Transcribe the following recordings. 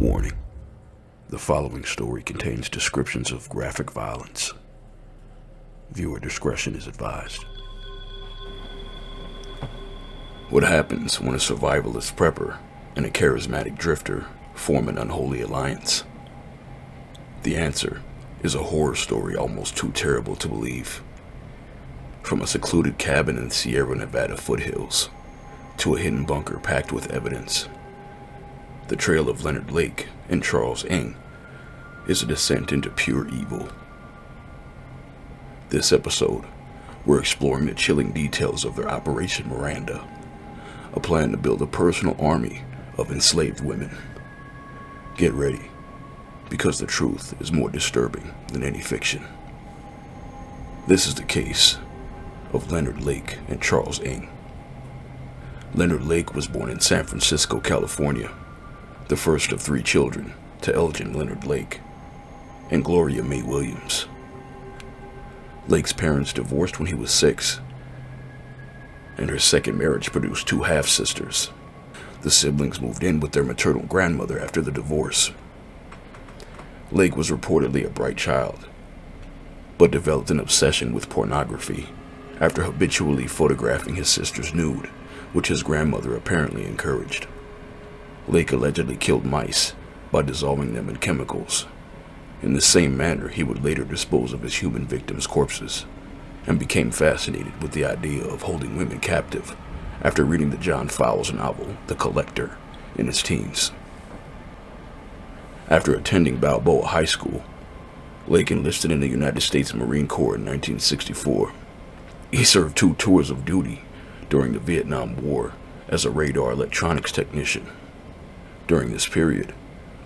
Warning: the following story contains descriptions of graphic violence. Viewer discretion is advised. What happens when a survivalist prepper and a charismatic drifter form an unholy alliance? The answer is a horror story almost too terrible to believe. From a secluded cabin in the Sierra Nevada foothills to a hidden bunker packed with evidence, the trail of Leonard Lake and Charles Ng is a descent into pure evil. This episode, we're exploring the chilling details of their Operation Miranda, a plan to build a personal army of enslaved women. Get ready, because the truth is more disturbing than any fiction. This is the case of Leonard Lake and Charles Ng. Leonard Lake was born in San Francisco, California, the first of 3 children to Elgin Leonard Lake and Gloria Mae Williams. Lake's parents divorced when he was 6, and her second marriage produced 2 half-sisters. The siblings moved in with their maternal grandmother after the divorce. Lake was reportedly a bright child, but developed an obsession with pornography after habitually photographing his sisters nude, which his grandmother apparently encouraged. Lake allegedly killed mice by dissolving them in chemicals. In the same manner, he would later dispose of his human victims' corpses, and became fascinated with the idea of holding women captive after reading the John Fowles novel, The Collector, in his teens. After attending Balboa High School, Lake enlisted in the United States Marine Corps in 1964. He served 2 tours of duty during the Vietnam War as a radar electronics technician. During this period,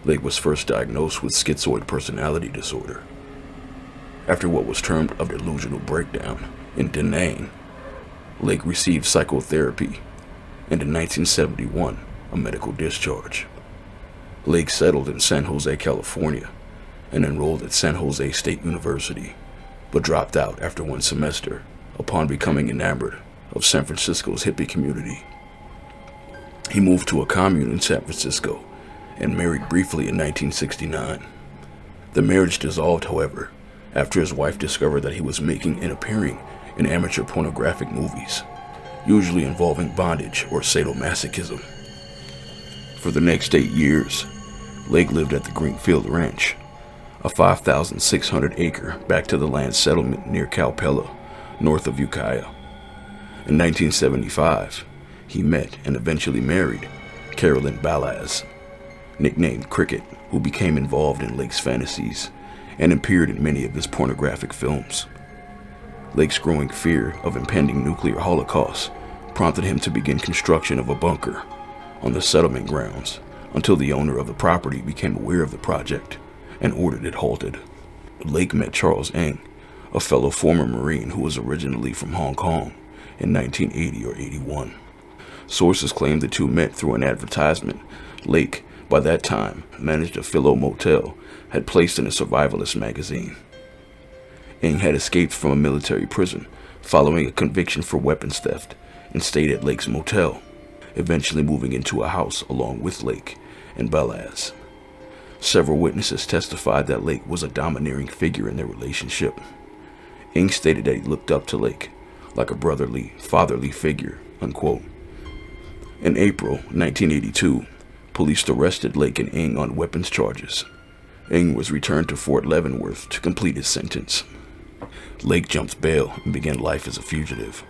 Lake was first diagnosed with schizoid personality disorder. After what was termed a delusional breakdown in Da Nang, Lake received psychotherapy and in 1971 a medical discharge. Lake settled in San Jose, California, and enrolled at San Jose State University, but dropped out after 1 semester upon becoming enamored of San Francisco's hippie community. He moved to a commune in San Francisco and married briefly in 1969. The marriage dissolved, however, after his wife discovered that he was making and appearing in amateur pornographic movies, usually involving bondage or sadomasochism. For the next 8 years, Lake lived at the Greenfield Ranch, a 5,600-acre back-to-the-land settlement near Calpella, north of Ukiah. In 1975, he met and eventually married Carolyn Balaz, nicknamed Cricket, who became involved in Lake's fantasies and appeared in many of his pornographic films. Lake's growing fear of impending nuclear holocaust prompted him to begin construction of a bunker on the settlement grounds until the owner of the property became aware of the project and ordered it halted. Lake met Charles Ng, a fellow former Marine who was originally from Hong Kong, in 1980 or 81. Sources claim the two met through an advertisement Lake, by that time, managed a Philo motel, had placed in a survivalist magazine. Ng had escaped from a military prison following a conviction for weapons theft and stayed at Lake's motel, eventually moving into a house along with Lake and Balaz. Several witnesses testified that Lake was a domineering figure in their relationship. Ng stated that he looked up to Lake like a brotherly, fatherly figure, unquote. In April 1982, police arrested Lake and Ng on weapons charges. Ng was returned to Fort Leavenworth to complete his sentence. Lake jumped bail and began life as a fugitive,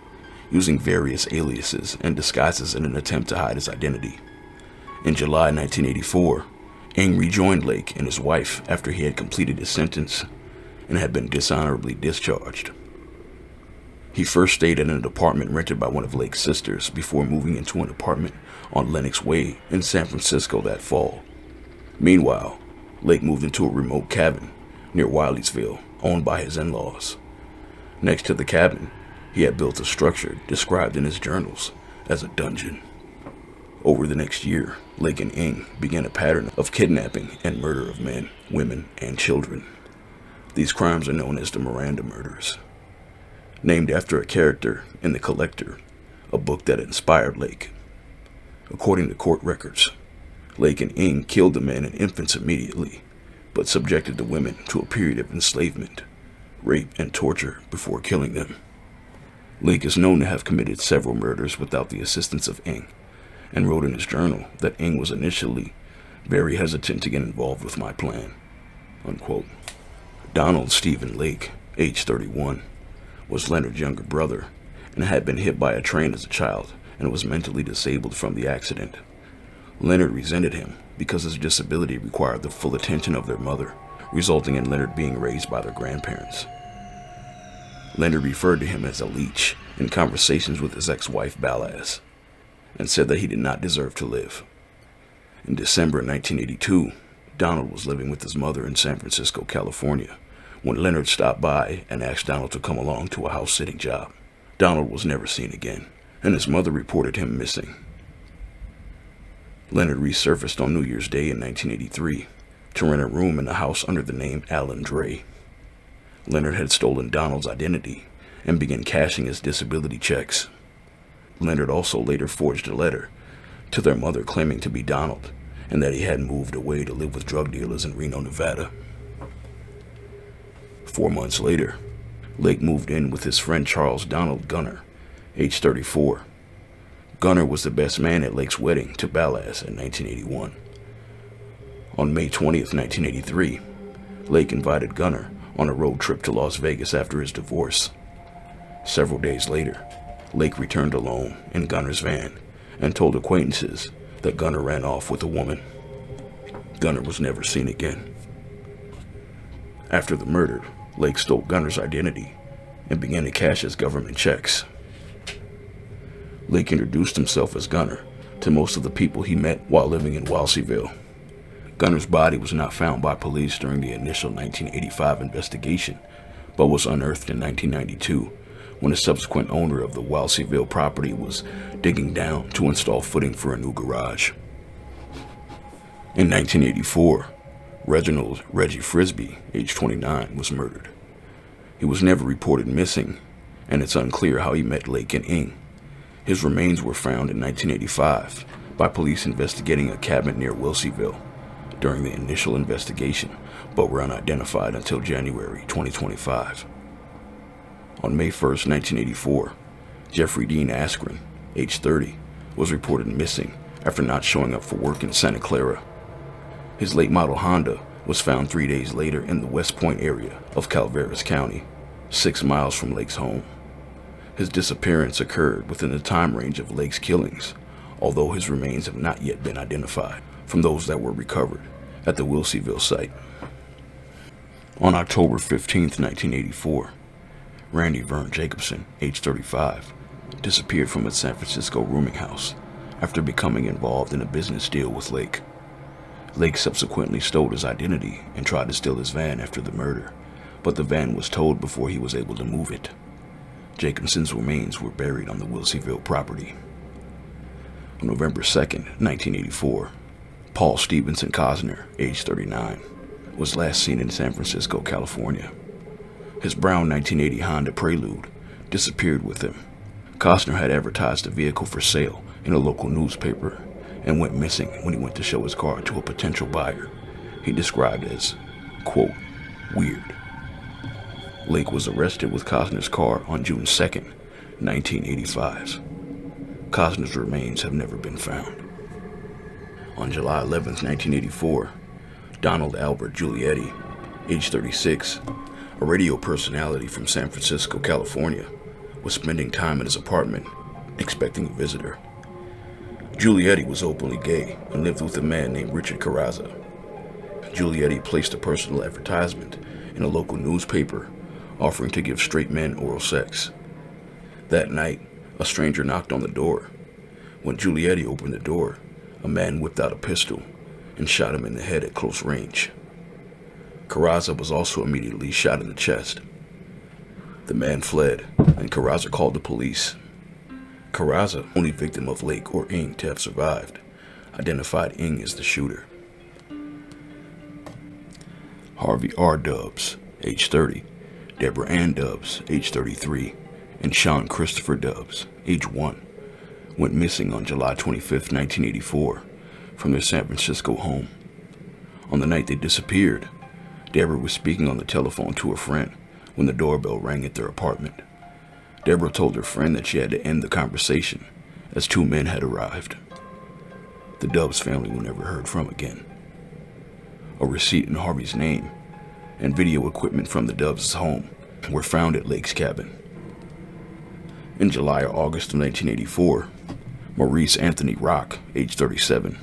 using various aliases and disguises in an attempt to hide his identity. In July 1984, Ng rejoined Lake and his wife after he had completed his sentence and had been dishonorably discharged. He first stayed in an apartment rented by one of Lake's sisters before moving into an apartment on Lenox Way in San Francisco that fall. Meanwhile, Lake moved into a remote cabin near Wileysville, owned by his in-laws. Next to the cabin, he had built a structure described in his journals as a dungeon. Over the next year, Lake and Ng began a pattern of kidnapping and murder of men, women, and children. These crimes are known as the Miranda Murders, named after a character in The Collector, a book that inspired Lake. According to court records, Lake and Ng killed the men and infants immediately, but subjected the women to a period of enslavement, rape, and torture before killing them. Lake is known to have committed several murders without the assistance of Ng, and wrote in his journal that Ng was initially very hesitant to get involved with my plan. Unquote. Donald Stephen Lake, age 31, was Leonard's younger brother and had been hit by a train as a child and was mentally disabled from the accident. Leonard resented him because his disability required the full attention of their mother, resulting in Leonard being raised by their grandparents. Leonard referred to him as a leech in conversations with his ex-wife Balaz, and said that he did not deserve to live. In December 1982, Donald was living with his mother in San Francisco, California, when Leonard stopped by and asked Donald to come along to a house-sitting job. Donald was never seen again, and his mother reported him missing. Leonard resurfaced on New Year's Day in 1983 to rent a room in the house under the name Alan Dre. Leonard had stolen Donald's identity and began cashing his disability checks. Leonard also later forged a letter to their mother claiming to be Donald and that he had moved away to live with drug dealers in Reno, Nevada. 4 months later, Lake moved in with his friend Charles Donald Gunner, age 34. Gunner was the best man at Lake's wedding to Balaz in 1981. On May 20th, 1983, Lake invited Gunner on a road trip to Las Vegas after his divorce. Several days later, Lake returned alone in Gunner's van and told acquaintances that Gunner ran off with a woman. Gunner was never seen again. After the murder, Lake stole Gunner's identity and began to cash his government checks. Lake introduced himself as Gunner to most of the people he met while living in Walseyville. Gunner's body was not found by police during the initial 1985 investigation, but was unearthed in 1992 when a subsequent owner of the Walseyville property was digging down to install footing for a new garage. In 1984, Reginald Reggie Frisbee, age 29, was murdered. He was never reported missing, and it's unclear how he met Lake and Ng. His remains were found in 1985 by police investigating a cabin near Walseyville during the initial investigation, but were unidentified until January 2025. On May 1st, 1984, Jeffrey Dean Askren, age 30, was reported missing after not showing up for work in Santa Clara. His late model Honda was found 3 days later in the West Point area of Calaveras County, 6 miles from Lake's home. His disappearance occurred within the time range of Lake's killings, although his remains have not yet been identified from those that were recovered at the Walseyville site. On October 15th, 1984, Randy Vern Jacobson, age 35, disappeared from his San Francisco rooming house after becoming involved in a business deal with Lake. Lake subsequently stole his identity and tried to steal his van after the murder, but the van was towed before he was able to move it. Jacobson's remains were buried on the Walseyville property. On November 2nd, 1984, Paul Stevenson Cosner, age 39, was last seen in San Francisco, California. His brown 1980 Honda Prelude disappeared with him. Costner had advertised the vehicle for sale in a local newspaper and went missing when he went to show his car to a potential buyer he described as, quote, weird. Lake was arrested with Costner's car on June 2nd, 1985. Costner's remains have never been found. On July 11th, 1984, Donald Albert Giulietti, age 36, a radio personality from San Francisco, California, was spending time at his apartment, expecting a visitor. Giulietti was openly gay and lived with a man named Richard Carrazza. Giulietti placed a personal advertisement in a local newspaper offering to give straight men oral sex. That night, a stranger knocked on the door. When Giulietti opened the door, a man whipped out a pistol and shot him in the head at close range. Carrazza was also immediately shot in the chest. The man fled, and Carrazza called the police. Carrazza, only victim of Lake or Ng to have survived, identified Ng as the shooter. Harvey R. Dubs, age 30, Deborah Ann Dubs, age 33, and Sean Christopher Dubs, age 1, went missing on July 25, 1984, from their San Francisco home. On the night they disappeared, Deborah was speaking on the telephone to a friend when the doorbell rang at their apartment. Deborah told her friend that she had to end the conversation as two men had arrived. The Doves family were never heard from again. A receipt in Harvey's name and video equipment from the Doves' home were found at Lake's cabin. In July or August of 1984, Maurice Anthony Rock, age 37,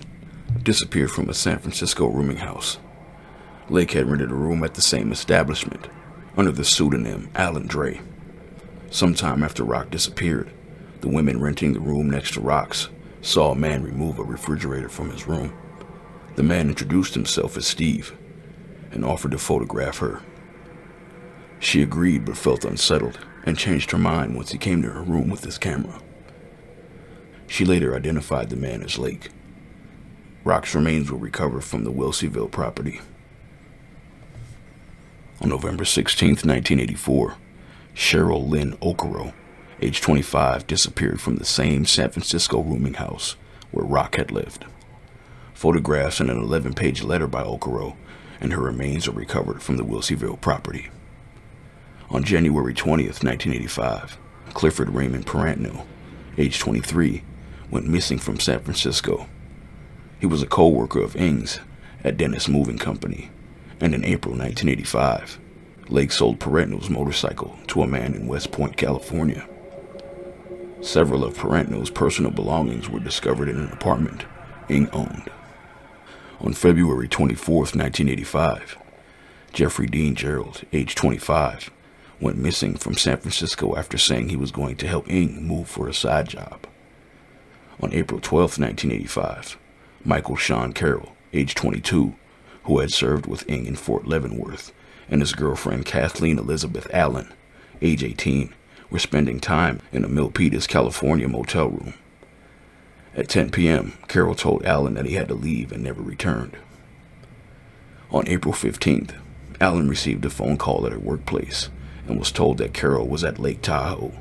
disappeared from a San Francisco rooming house. Lake had rented a room at the same establishment under the pseudonym Alan Dre. Sometime after Rock disappeared, the women renting the room next to Rock's saw a man remove a refrigerator from his room. The man introduced himself as Steve and offered to photograph her. She agreed but felt unsettled and changed her mind once he came to her room with his camera. She later identified the man as Lake. Rock's remains were recovered from the Wilseyville property. On November 16, 1984, Cheryl Lynn Okoro, age 25, disappeared from the same San Francisco rooming house where Rock had lived. Photographs and an 11-page letter by Okoro and her remains are recovered from the Wilseyville property. On January 20th, 1985, Clifford Raymond Parantino, age 23, went missing from San Francisco. He was a co-worker of Ing's at Dennis Moving Company, and in April 1985, Lake sold Parantino's motorcycle to a man in West Point, California. Several of Parantino's personal belongings were discovered in an apartment Ing owned. On February 24th, 1985, Jeffrey Dean Gerald, age 25, went missing from San Francisco after saying he was going to help Ing move for a side job. On April 12, 1985, Michael Sean Carroll, age 22, who had served with Ing in Fort Leavenworth, and his girlfriend Kathleen Elizabeth Allen, age 18, were spending time in a Milpitas, California motel room. At 10 p.m., Carroll told Allen that he had to leave and never returned. On April 15th, Allen received a phone call at her workplace and was told that Carroll was at Lake Tahoe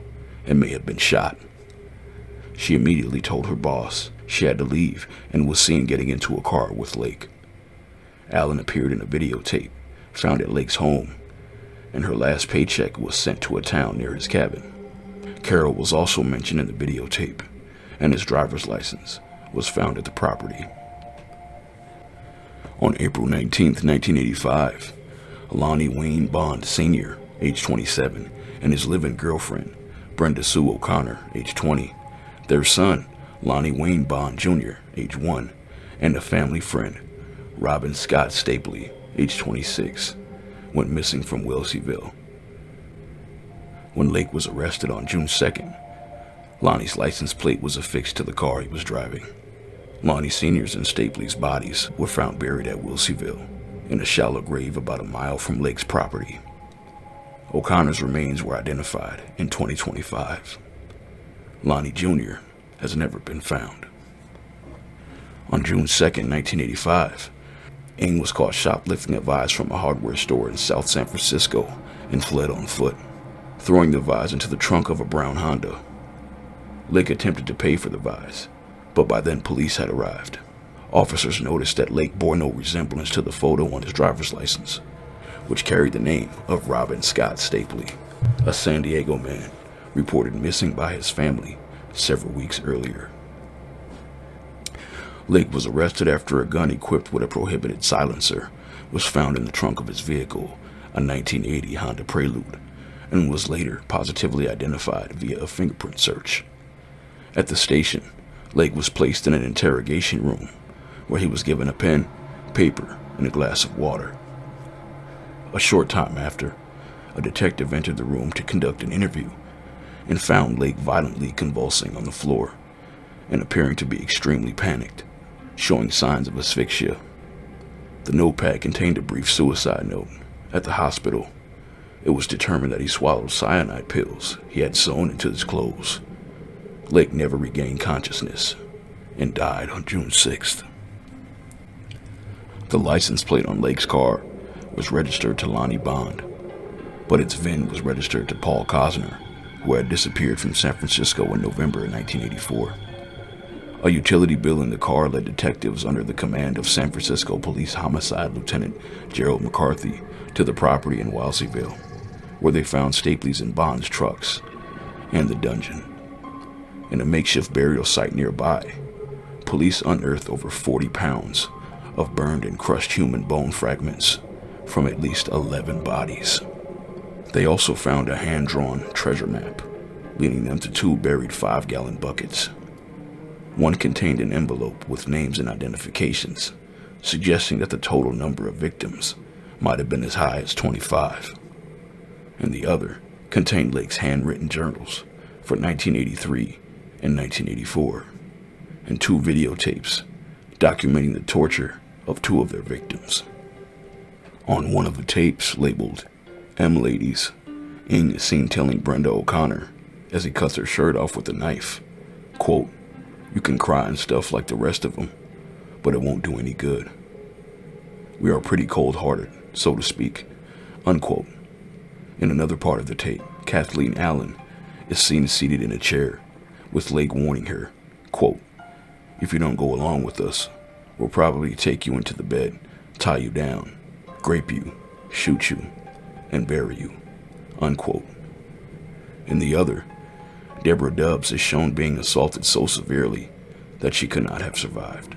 and may have been shot. She immediately told her boss she had to leave and was seen getting into a car with Lake. Allen appeared in a videotape found at Lake's home, and her last paycheck was sent to a town near his cabin. Carroll was also mentioned in the videotape, and his driver's license was found at the property. On April 19, 1985, Lonnie Wayne Bond Sr., age 27, and his live-in girlfriend, Brenda Sue O'Connor, age 20, their son, Lonnie Wayne Bond Jr., age 1, and a family friend, Robin Scott Stapley, age 26, went missing from Wilseyville. When Lake was arrested on June 2nd, Lonnie's license plate was affixed to the car he was driving. Lonnie Sr.'s and Stapley's bodies were found buried at Wilseyville in a shallow grave about a mile from Lake's property. O'Connor's remains were identified in 2025. Lonnie Jr. has never been found. On June 2nd, 1985, Ing was caught shoplifting a vase from a hardware store in South San Francisco and fled on foot, throwing the vase into the trunk of a brown Honda. Lake attempted to pay for the vase, but by then police had arrived. Officers noticed that Lake bore no resemblance to the photo on his driver's license, which carried the name of Robin Scott Stapley, a San Diego man reported missing by his family several weeks earlier. Lake was arrested after a gun equipped with a prohibited silencer was found in the trunk of his vehicle, a 1980 Honda Prelude, and was later positively identified via a fingerprint search. At the station, Lake was placed in an interrogation room where he was given a pen, paper, and a glass of water. A short time after, a detective entered the room to conduct an interview and found Lake violently convulsing on the floor and appearing to be extremely panicked, showing signs of asphyxia. The notepad contained a brief suicide note. At the hospital, it was determined that he swallowed cyanide pills he had sewn into his clothes. Lake never regained consciousness and died on June 6th. The license plate on Lake's car was registered to Lonnie Bond, but its VIN was registered to Paul Cosner, who had disappeared from San Francisco in November 1984. A utility bill in the car led detectives under the command of San Francisco Police Homicide Lieutenant Gerald McCarthy to the property in Walseyville, where they found Stapley's and Bond's trucks and the dungeon. In a makeshift burial site nearby, police unearthed over 40 pounds of burned and crushed human bone fragments from at least 11 bodies. They also found a hand-drawn treasure map, leading them to 2 buried 5-gallon buckets. One contained an envelope with names and identifications, suggesting that the total number of victims might have been as high as 25. And the other contained Lake's handwritten journals for 1983 and 1984, and 2 videotapes documenting the torture of 2 of their victims. On one of the tapes, labeled M Ladies, Ing is seen telling Brenda O'Connor, as he cuts her shirt off with a knife, quote, "You can cry and stuff like the rest of them, but it won't do any good. We are pretty cold-hearted, so to speak," unquote. In another part of the tape, Kathleen Allen is seen seated in a chair, with Lake warning her, quote, "If you don't go along with us, we'll probably take you into the bed, tie you down, grape you, shoot you, and bury you," unquote. In the other, Deborah Dubbs is shown being assaulted so severely that she could not have survived.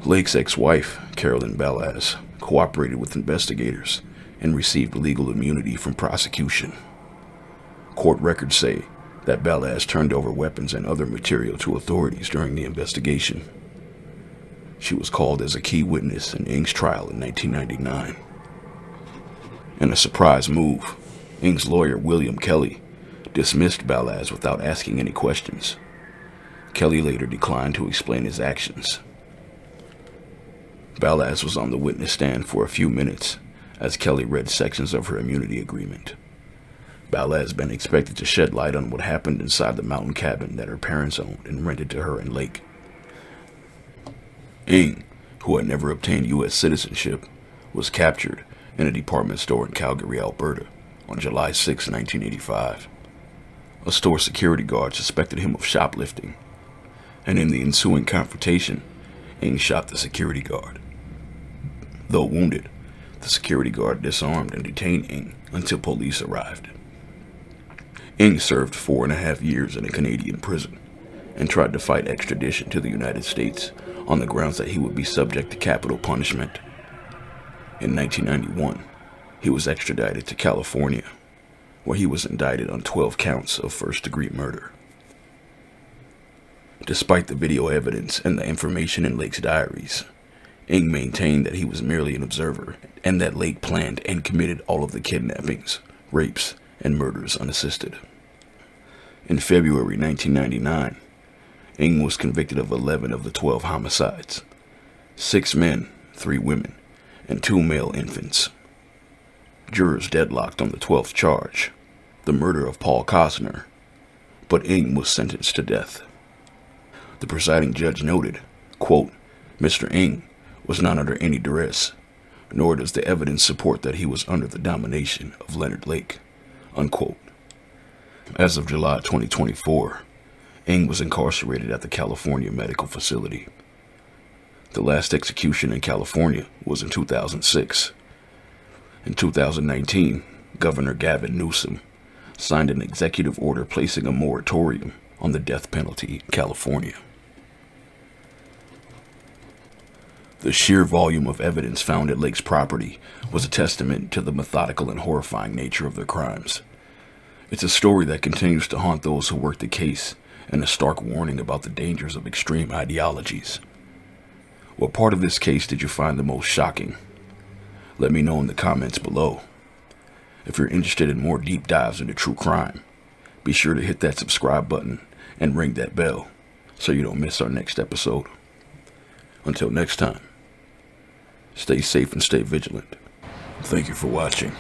Lake's ex-wife, Carolyn Ballas, cooperated with investigators and received legal immunity from prosecution. Court records say that Ballas turned over weapons and other material to authorities during the investigation. She was called as a key witness in Ing's trial in 1999. In a surprise move, Ing's lawyer, William Kelly, dismissed Ballas without asking any questions. Kelly later declined to explain his actions. Ballas was on the witness stand for a few minutes as Kelly read sections of her immunity agreement. Ballas been expected to shed light on what happened inside the mountain cabin that her parents owned and rented to her and Lake. Ing, who had never obtained U.S. citizenship, was captured in a department store in Calgary, Alberta, on July 6, 1985. A store security guard suspected him of shoplifting, and in the ensuing confrontation, Ing shot the security guard. Though wounded, the security guard disarmed and detained Ing until police arrived. Ing served 4.5 years in a Canadian prison and tried to fight extradition to the United States on the grounds that he would be subject to capital punishment. In 1991, he was extradited to California, where he was indicted on 12 counts of first-degree murder. Despite the video evidence and the information in Lake's diaries, Ing maintained that he was merely an observer and that Lake planned and committed all of the kidnappings, rapes, and murders unassisted. In February 1999, Ing was convicted of 11 of the 12 homicides, 6 men, 3 women, and 2 male infants. Jurors deadlocked on the 12th charge, the murder of Paul Costner, but Ing was sentenced to death. The presiding judge noted, quote, "Mr. Ing was not under any duress, nor does the evidence support that he was under the domination of Leonard Lake," unquote. As of July 2024, Ing was incarcerated at the California Medical Facility. The last execution in California was in 2006. In 2019, Governor Gavin Newsom signed an executive order placing a moratorium on the death penalty in California. The sheer volume of evidence found at Lake's property was a testament to the methodical and horrifying nature of their crimes. It's a story that continues to haunt those who work the case, and a stark warning about the dangers of extreme ideologies. What part of this case did you find the most shocking? Let me know in the comments below. If you're interested in more deep dives into true crime, be sure to hit that subscribe button and ring that bell so you don't miss our next episode. Until next time, stay safe and stay vigilant. Thank you for watching.